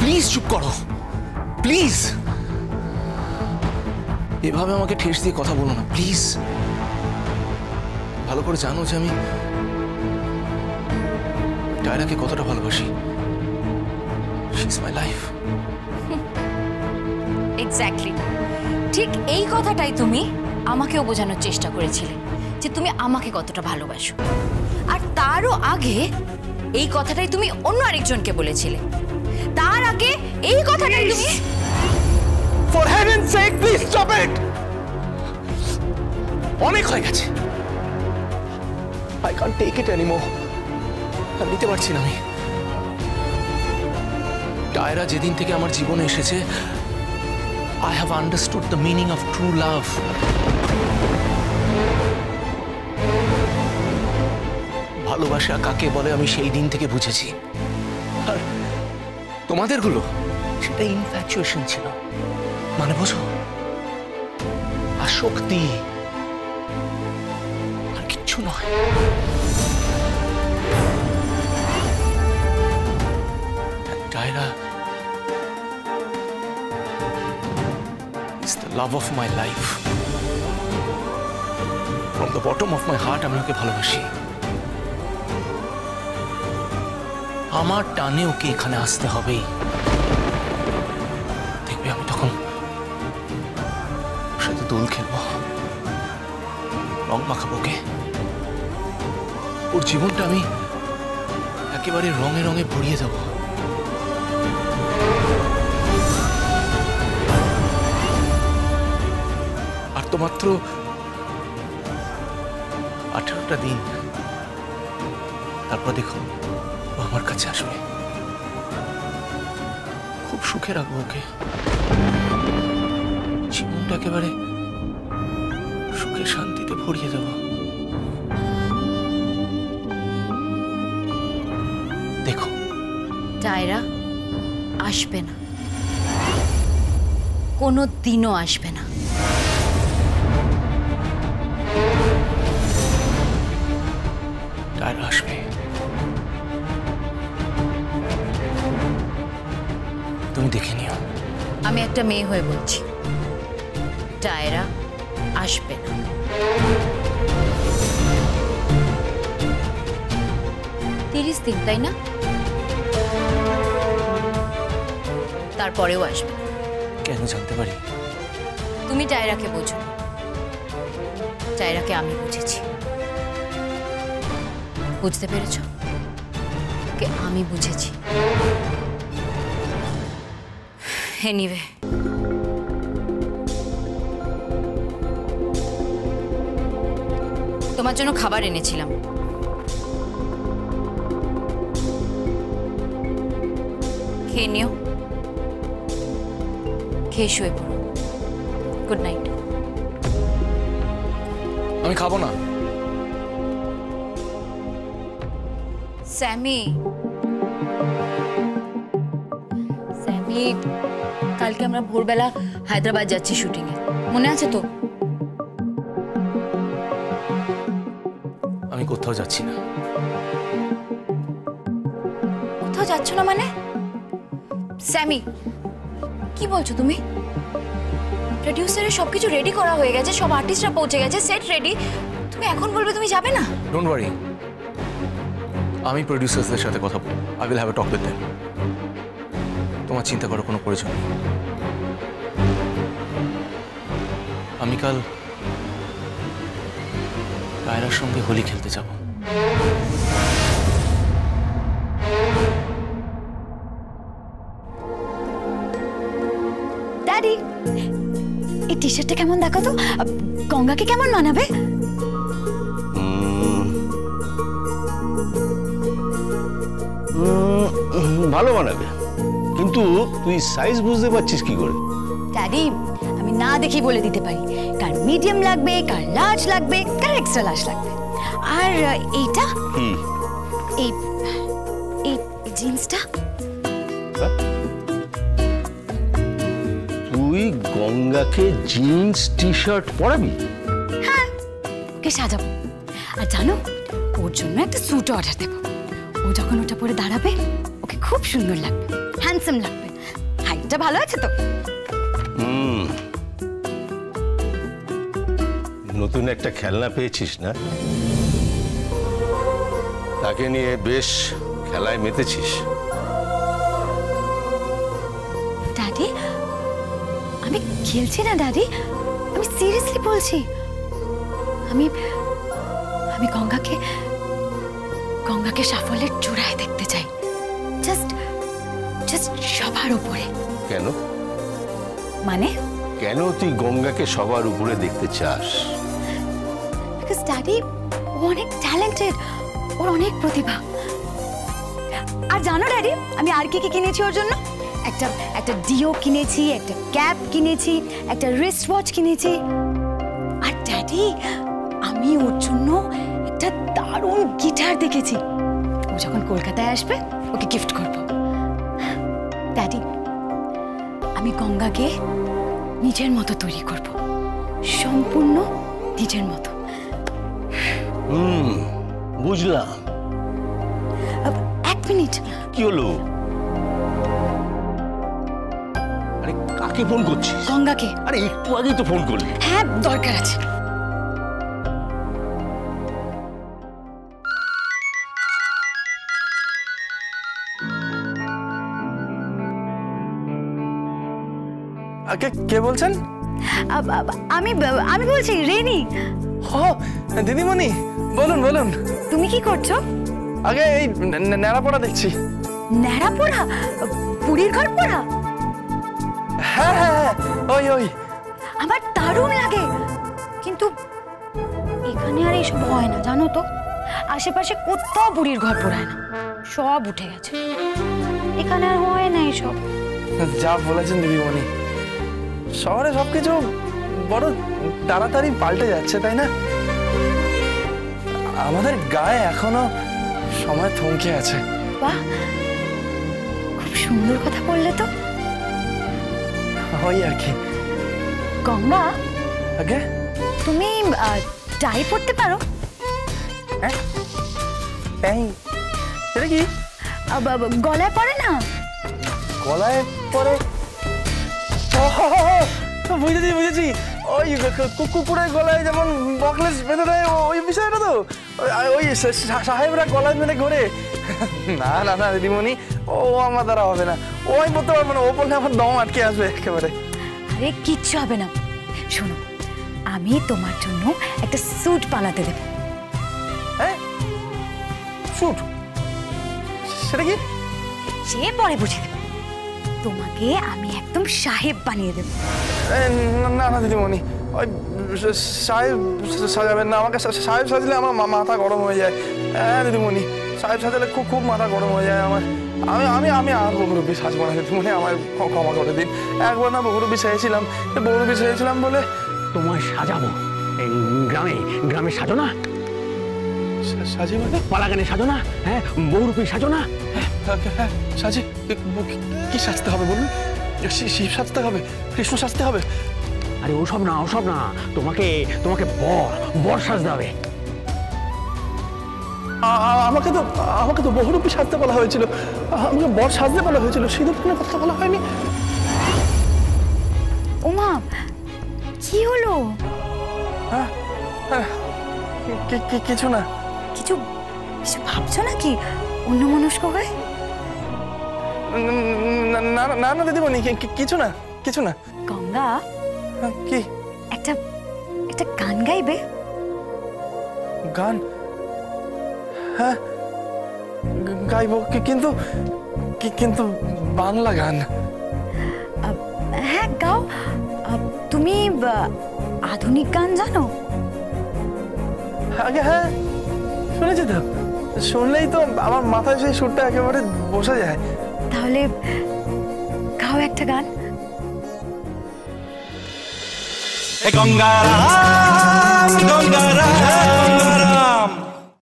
Please চুপ করো, please. এভাবে আমাকে ঠেস দিয়ে কথা বলো না প্লিজ। ভালো করে জানো যে আমি ডায়রাকে কতটা ভালোবাসি। She is my life. Exactly, ঠিক এই কথাটাই তুমি আমাকেও বোঝানোর চেষ্টা করেছিলে যে তুমি আমাকে কতটা ভালোবাসো। আর তারও আগে এই কথাটাই তুমি অন্য আরেকজনকে বলেছিলে। তার আগে এই কথাটাই তুমি for heaven's sake please stop it. অনেক হয়ে গেছে। I can't take it anymore. আর নিতে পারছি না আমি। ডায়রা যেদিন থেকে আমার জীবনে এসেছে, I have understood the meaning of true love. ভালোবাসা কাকে বলে আমি সেই দিন থেকে বুঝেছি। আর তোমাদেরগুলো সেটা ইনফ্যাচুয়েশন ছিল। মানে বোঝো, আসক্তি, আর কিচ্ছু নয়। ডায়রা is the love of my life. From the bottom of my heart আমি ওকে ভালোবাসি। আমার টানে ওকে এখানে আসতে হবে। দেখবে আমি তখন ওর সাথে দোল খেলবো, রং মাখাবো ওকে। ওর জীবনটা আমি একেবারে রঙে রঙে ভরিয়ে দেবো। আর তো মাত্র 18টা দিন, তারপর দেখো ও আমার কাছে আসবে। খুব সুখে রাখবো ওকে, জীবনটা একেবারে সুখে শান্তিতে ভরিয়ে দেব। দেখো ডায়রা আসবে না, কোনো দিনও আসবে না। ডায়রা আসবে। তুমি দেখে নিও। আমি একটা মেয়ে হয়ে বলছি, ডায়রা আসবে না। 30 দিন, তাই না? তারপরেও আসবে। কেন জানতে পারি? তুমি ডায়রাকে বোঝো, ডায়রাকে আমি বুঝেছি। বুঝতে পেরেছ? কে আমি বুঝেছি। এনিওয়ে, তোমার জন্য খাবার এনেছিলাম। খেয়ে নিও, খেয়ে শুয়ে পড়ো। Good night. আমি খাবো না। স্যামি, স্যামি, কালকে আমরা ভোরবেলা হায়দ্রাবাদ যাচ্ছি শুটিংয়ে, মনে আছে তো? আমি কোথাও যাচ্ছি না। কোথাও যাচ্ছ না মানে? স্যামি, কি বলছো তুমি? প্রোডিউসারের সবকিছু রেডি করা হয়ে গেছে, সব আর্টিস্টরা পৌঁছে গেছে, সেট রেডি। তুমি এখন বলবে তুমি যাবে না? ডোন্ট ওয়ারি, আমি প্রোডিউসারদের সাথে কথা বলবো। I will have a talk with them. তোমার চিন্তা করার কোনো প্রয়োজন নেই। আমি কাল ডায়রার সঙ্গে হোলি খেলতে যাব। ড্যাডি, এই টি শার্টটা কেমন দেখো তো? গঙ্গাকে কেমন মানাবে? ভালো মানাবে, কিন্তু তুই সাইজ বুঝতে পারছিস কি করে? ড্যাডি, আমি না দেখি বলে দিতে পারি কার মিডিয়াম লাগবে, কার লার্জ লাগবে, কার এক্সট্রা লার্জ লাগবে। আর এইটা কি? এই এই জিন্সটা। তুই গঙ্গাকে জিন্স টি শার্ট পরাবি? হ্যাঁ, ওকে সাজাবো। আর জানো, ওর জন্য একটা স্যুট অর্ডার দেবো। ও যখন ওটা পরে দাঁড়াবে, ওকে খুব সুন্দর লাগবে, হ্যান্ডসাম লাগবে। এটা ভালো আছে তো? নতুন একটা খেলনা পেয়েছিস না, তাকে নিয়ে বেশ খেলায় মেতেছিস। ড্যাডি, আমি খেলছি না ড্যাডি, আমি সিরিয়াসলি বলছি। আমি আমি গঙ্গাকে সাফল্যের চূড়ায় দেখতে চাই, জাস্ট সবার উপরে। কেন? মানে কেন তুই গঙ্গাকে সবার উপরে দেখতে চাস? বিকজ ড্যাডি ও অনেক ট্যালেন্টেড, ওর অনেক প্রতিভা। আর জানো ড্যাডি, আমি আর কি কি কিনেছি ওর জন্য? একটা ডিও কিনেছি, একটা ক্যাপ কিনেছি, একটা রিস্ট ওয়াচ কিনেছি। আর ড্যাডি, আমি ওর জন্য একটা দারুণ গিটার দেখেছি। ও যখন কলকাতায় আসবে ওকে গিফট করব। ড্যাডি, আমি গঙ্গাকে নিজের মতো তৈরি করব, সম্পূর্ণ নিজের মতো। বুঝলাম। এক মিনিট। কি হলো? আরে কাকে ফোন করছিস? গঙ্গাকে। আরে একটু আগেই তো ফোন করলি। হ্যাঁ, দরকার আছে। কে বলছেন? আমি বলছি রেনি। দিদিমণি, বলুন বলুন। তুমি কি করছো? আগে এই ন্যাড়াপোড়া দেখছি। ন্যাড়াপোড়া? পুরীর ঘর পোড়া? হ্যাঁ হ্যাঁ হ্যাঁ, ওই ওই। আমার দারুণ লাগে, কিন্তু এখানে আর এইসব হয় না জানো তো। আশেপাশে কোথাও বুড়ির ঘর পোড়ায় না, সব উঠে গেছে। এখানে আর হয় না এইসব। যা বলেছেন দিদিমণি, শহরে সবকিছু বড় তাড়াতাড়ি পাল্টে যাচ্ছে, তাই না? আমাদের গায়ে এখনো সময় থমকে আছে। বাহ, খুব সুন্দর কথা বললে তো। ওই আর কি। গঙ্গা, আগে তুমি টাই পরতে পারো? হ্যাঁ, টাই? সেটা কি? গলায় পরে না? গলায় পরে? বুঝেছি বুঝেছি, ওই কুকুরের গলায় যেমন বকলেস বেঁধে দেয়, ওই বিষয়টা তো। ওই সাহেবরা গলায় বেঁধে ঘোরে। না না না দিদিমণি, ও আমার দ্বারা হবে না। ও আমি বলতে পারবো না, ও বললে আমার দম আটকে আসবে একেবারে। আরে কিচ্ছু হবে না। শোনো, আমি তোমার জন্য একটা স্যুট বানাতে দেব। হ্যাঁ, স্যুট? সেটা কি? সে পরে বুঝে দেব। তোমাকে আমি একদম সাহেব বানিয়ে দেব। না না দিদিমণি, ওই সাহেব সাজাবেন না আমাকে। সাহেব সাজলে আমার মাথা গরম হয়ে যায়। হ্যাঁ দিদিমণি, সাহেব সাজালে খুব খুব মাথা গরম হয়ে যায় আমার। আমি আর বহুরূপী সাজবো না দিদিমণি, আমার ক্ষমা করে দিন। একবার না বহুরূপী সেজেছিলাম বলে। তোমায় সাজাবো। এই গ্রামে সাজো না? সাজি মানে? পালাগানে সাজো না? হ্যাঁ, বহুরূপী সাজো না? হ্যাঁ সাজি। কি সাজতে হবে বলুন? শিব সাজতে হবে? কৃষ্ণ সাজতে হবে? আরে ওসব না, তোমাকে বর সাজতে হবে। আমাকে তো বহুরূপী সাজতে বলা হয়েছিল, আমাকে বর সাজতে বলা হয়েছিল, সিঁদুর কোনো কথা বলা হয়নি। ওমা, কি হলো? হ্যাঁ, কিছু না। কিছু ভাবছো নাকি অন্যমনস্ক হয়ে? না না দিদিমণি, কিছু না। গঙ্গা, কি? একটা গান গাইবে? গান? হ্যাঁ গাইবো, কিন্তু বাংলা গান। হ্যাঁ গাও। তুমি আধুনিক গান জানো? আগে হ্যাঁ শুনেছি তো, শুনলেই তো আমার মাথায় সেই সুরটা একেবারে বসে যায়। তাহলে গাও একটা গান। গঙ্গারাম গঙ্গারাম